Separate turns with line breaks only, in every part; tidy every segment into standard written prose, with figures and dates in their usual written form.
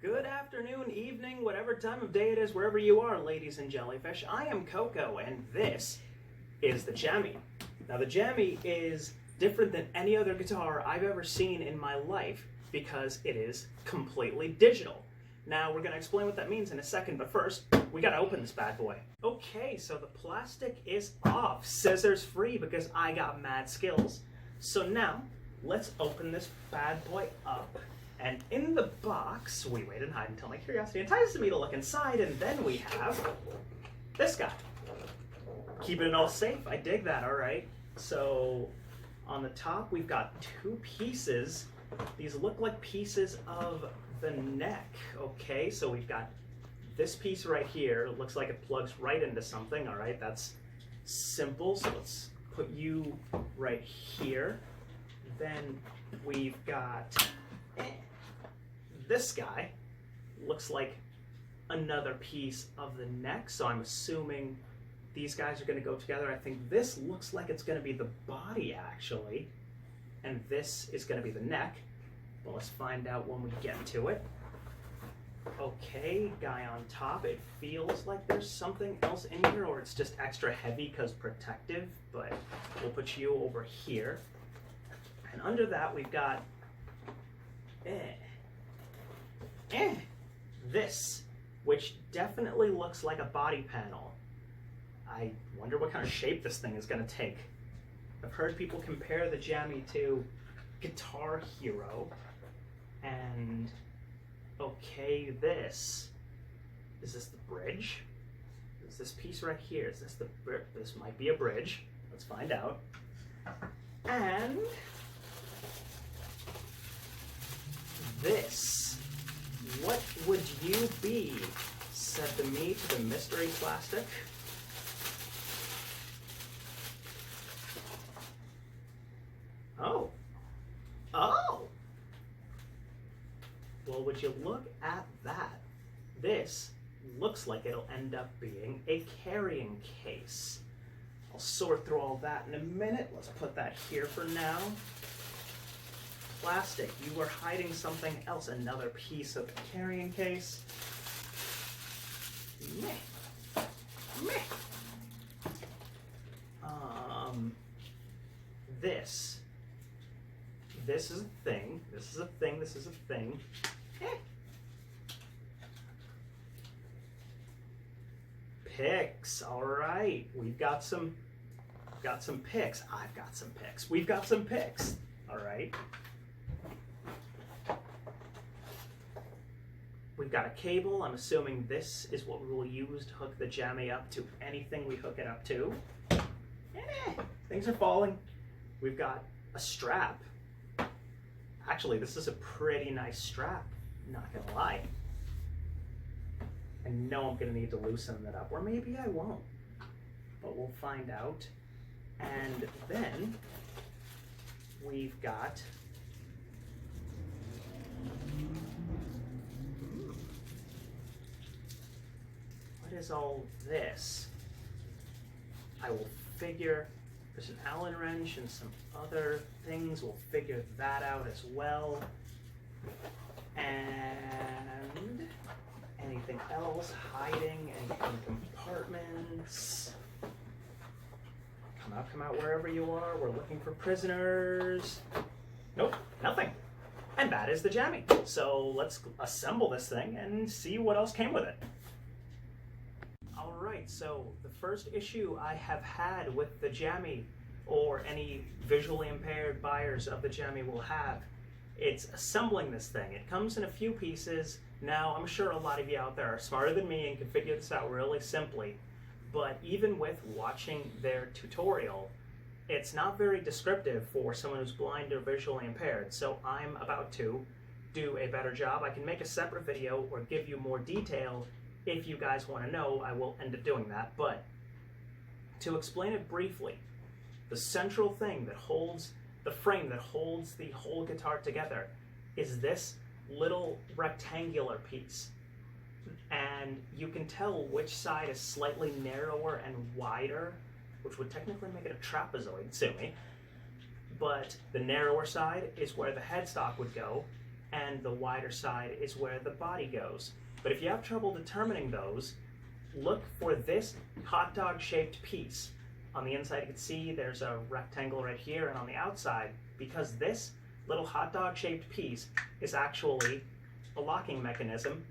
Good afternoon, evening, whatever time of day it is, wherever you are, ladies and jellyfish. I am Coco, and this is the Jammy. Now, the Jammy is different than any other guitar I've ever seen in my life because it is completely digital. Now, we're going to explain what that means in a second, but first, we got to open this bad boy. Okay, so the plastic is off. Scissors free because I got mad skills. So now, let's open this bad boy up. And in the box, we wait and hide until my curiosity entices me to look inside, and then we have this guy. Keeping it all safe, I dig that, all right. So on the top, we've got two pieces. These look like pieces of the neck, okay? So we've got this piece right here. It looks like it plugs right into something, all right? That's simple, so let's put you right here. Then we've got this guy. Looks like another piece of the neck, so I'm assuming these guys are going to go together. I think this looks like it's going to be the body, actually, and this is going to be the neck. But let's find out when we get to it. Okay, guy on top. It feels like there's something else in here, or it's just extra heavy because protective, but we'll put you over here. And under that, we've got this, which definitely looks like a body panel. I wonder what kind of shape this thing is going to take. I've heard people compare the Jammy to Guitar Hero, and okay, this is the bridge? Is this piece right here? Is this this might be a bridge. Let's find out. And this. What would you be? Said to me to the mystery plastic. Oh. Oh! Well, would you look at that? This looks like it'll end up being a carrying case. I'll sort through all that in a minute. Let's put that here for now. Plastic, you were hiding something else, another piece of the carrying case. Meh. Meh. This is a thing, this is a thing, this is a thing. Picks, all right. We've got some picks. I've got some picks. We've got some picks, all right. We've got a cable. I'm assuming this is what we will use to hook the Jammy up to anything we hook it up to. Things are falling. We've got a strap. Actually, this is a pretty nice strap, not gonna lie. I know I'm gonna need to loosen it up, or maybe I won't, but we'll find out. And then we've got what is all this? I will figure, there's an Allen wrench and some other things. We'll figure that out as well. And anything else hiding in compartments? Come out wherever you are. We're looking for prisoners. Nope, nothing. And that is the Jammy. So let's assemble this thing and see what else came with it. Alright, so the first issue I have had with the Jammy, or any visually impaired buyers of the Jammy will have, it's assembling this thing. It comes in a few pieces. Now, I'm sure a lot of you out there are smarter than me and can figure this out really simply, but even with watching their tutorial, it's not very descriptive for someone who's blind or visually impaired, so I'm about to do a better job. I can make a separate video or give you more detail. If you guys want to know, I will end up doing that. But to explain it briefly, the central thing that holds the frame, that holds the whole guitar together, is this little rectangular piece. And you can tell which side is slightly narrower and wider, which would technically make it a trapezoid, sue me. But the narrower side is where the headstock would go, and the wider side is where the body goes. But if you have trouble determining those, look for this hot dog shaped piece. On the inside you can see there's a rectangle right here, and on the outside, because this little hot dog shaped piece is actually a locking mechanism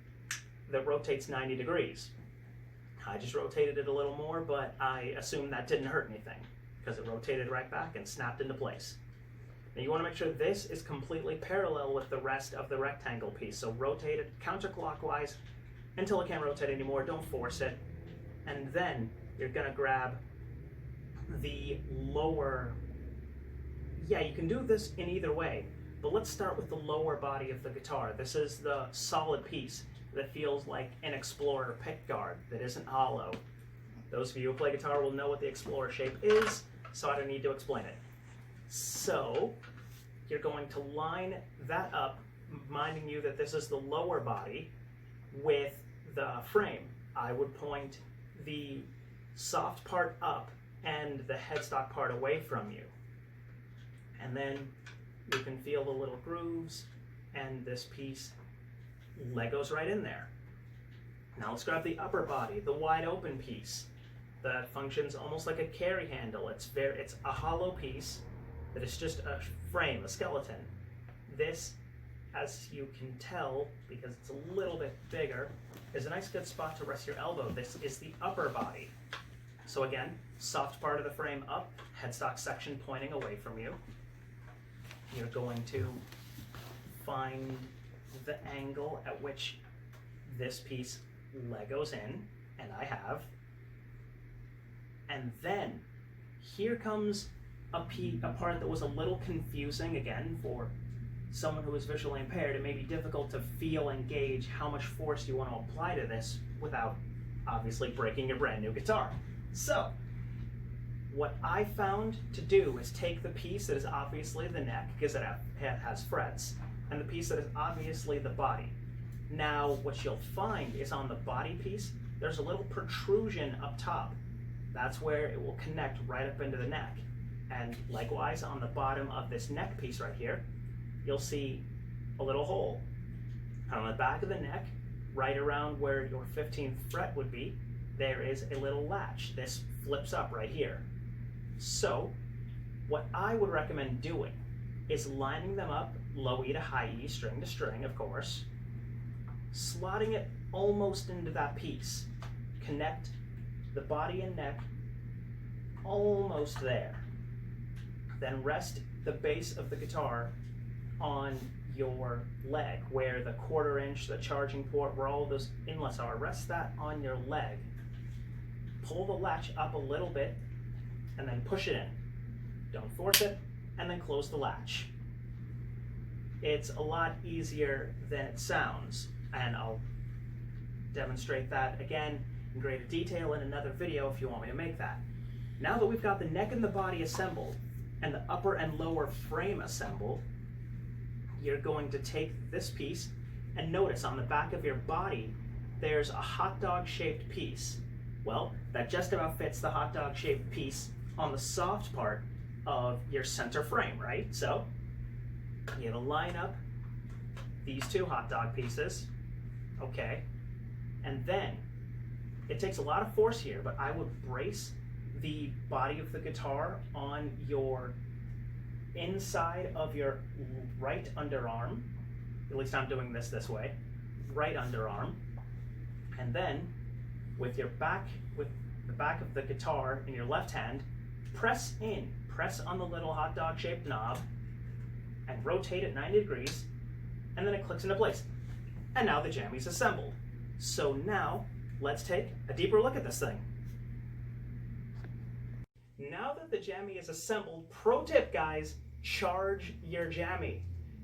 that rotates 90 degrees. I just rotated it a little more, but I assume that didn't hurt anything because it rotated right back and snapped into place. Now you want to make sure this is completely parallel with the rest of the rectangle piece. So rotate it counterclockwise until it can't rotate anymore. Don't force it. And then you're going to grab the lower, yeah, you can do this in either way, but let's start with the lower body of the guitar. This is the solid piece that feels like an Explorer pick guard that isn't hollow. Those of you who play guitar will know what the Explorer shape is, so I don't need to explain it. So you're going to line that up, reminding you that this is the lower body with the frame. I would point the soft part up and the headstock part away from you. And then you can feel the little grooves, and this piece Legos right in there. Now let's grab the upper body, the wide open piece that functions almost like a carry handle. It's a hollow piece that is just a frame, a skeleton. This, as you can tell, because it's a little bit bigger, is a nice good spot to rest your elbow. This is the upper body. So again, soft part of the frame up, headstock section pointing away from you. You're going to find the angle at which this piece Legos in, and I have. And then here comes a part that was a little confusing, again, for someone who is visually impaired. It may be difficult to feel and gauge how much force you want to apply to this without obviously breaking your brand new guitar. So what I found to do is take the piece that is obviously the neck, because it has frets, and the piece that is obviously the body. Now what you'll find is on the body piece there's a little protrusion up top. That's where it will connect right up into the neck. And likewise on the bottom of this neck piece right here, you'll see a little hole. And on the back of the neck, right around where your 15th fret would be, there is a little latch. This flips up right here. So what I would recommend doing is lining them up, low E to high E, string to string, of course, slotting it almost into that piece. Connect the body and neck almost there. Then rest the base of the guitar on your leg, where the 1/4 inch, the charging port, where all those inlets are. Rest that on your leg. Pull the latch up a little bit and then push it in. Don't force it, and then close the latch. It's a lot easier than it sounds, and I'll demonstrate that again in greater detail in another video if you want me to make that. Now that we've got the neck and the body assembled, and the upper and lower frame assembled, you're going to take this piece, and notice on the back of your body there's a hot dog shaped piece. Well, that just about fits the hot dog shaped piece on the soft part of your center frame, right? So you're going to line up these two hot dog pieces, okay? And then it takes a lot of force here, but I would brace the body of the guitar on your inside of your right underarm. At least I'm doing this way. Right underarm. And then with the back of the guitar in your left hand, press on the little hot dog shaped knob and rotate it 90 degrees, and then it clicks into place. And now the Jammy's assembled. So now let's take a deeper look at this thing. Now that the Jammy is assembled, pro tip guys, charge your Jammy.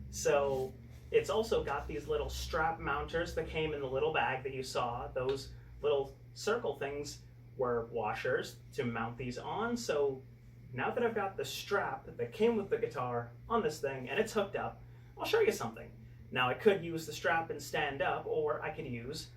So it's also got these little strap mounters that came in the little bag that you saw. Those little circle things were washers to mount these on. So now that I've got the strap that came with the guitar on this thing and it's hooked up, I'll show you something. Now I could use the strap and stand up, or I could use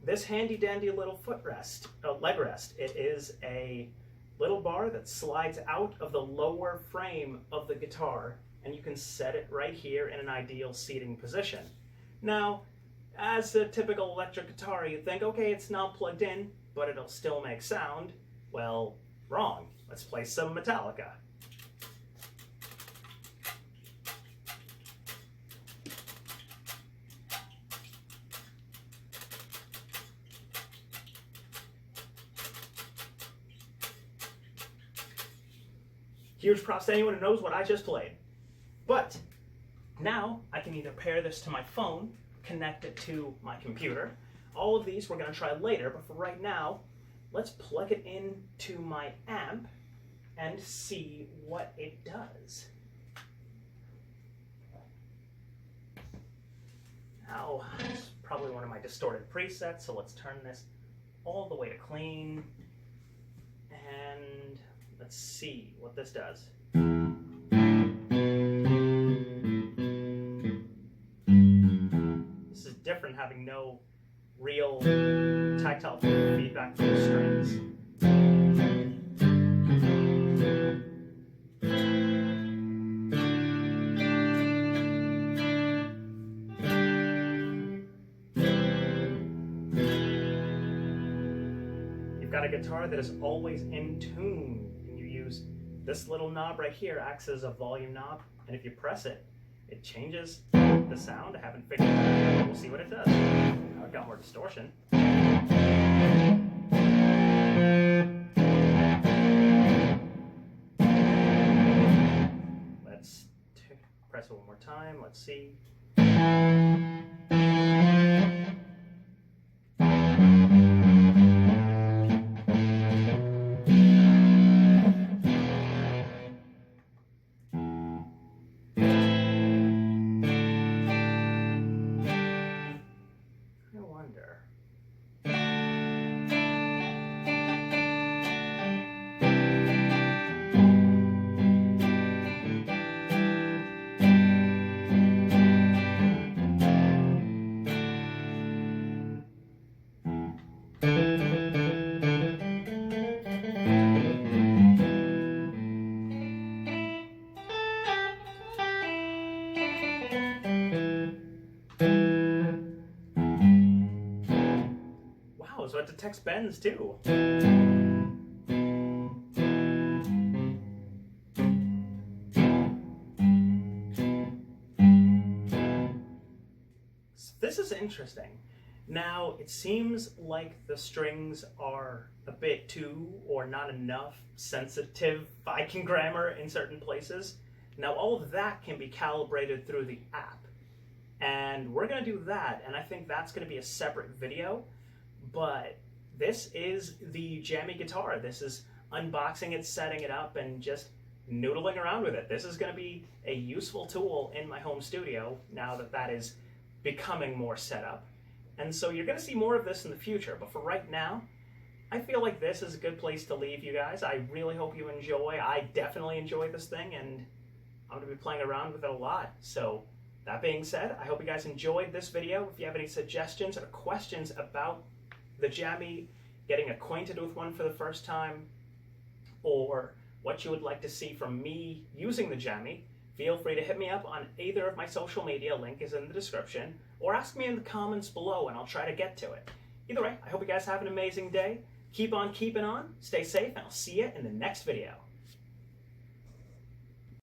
this handy dandy little leg rest. It is a little bar that slides out of the lower frame of the guitar and you can set it right here in an ideal seating position. Now, as a typical electric guitar, you'd think, okay, it's not plugged in, but it'll still make sound. Well, wrong. Let's play some Metallica. Huge props to anyone who knows what I just played. But now I can either pair this to my phone, connect it to my computer. All of these we're going to try later, but for right now, let's plug it into my amp and see what it does. Now, it's probably one of my distorted presets, so let's turn this all the way to clean. And let's see what this does. This is different, having no real tactile feedback from the strings. You've got a guitar that is always in tune, and you use this little knob right here, acts as a volume knob, and if you press it, it changes the sound. I haven't figured it out yet. We'll see what it does. Now I've got more distortion. Let's press it one more time. Let's see. Wow, so it detects bends too. This is interesting. Now, it seems like the strings are a bit too, or not enough, sensitive Viking grammar in certain places. Now, all of that can be calibrated through the app. And we're going to do that, and I think that's going to be a separate video. But this is the Jammy guitar. This is unboxing it, setting it up, and just noodling around with it. This is going to be a useful tool in my home studio now that that is becoming more set up. And so you're going to see more of this in the future. But for right now, I feel like this is a good place to leave you guys. I really hope you enjoy. I definitely enjoy this thing, and I'm going to be playing around with it a lot. So that being said, I hope you guys enjoyed this video. If you have any suggestions or questions about the Jammy, getting acquainted with one for the first time, or what you would like to see from me using the Jammy, feel free to hit me up on either of my social media, link is in the description, or ask me in the comments below and I'll try to get to it. Either way, I hope you guys have an amazing day. Keep on keeping on, stay safe, and I'll see you in the next video.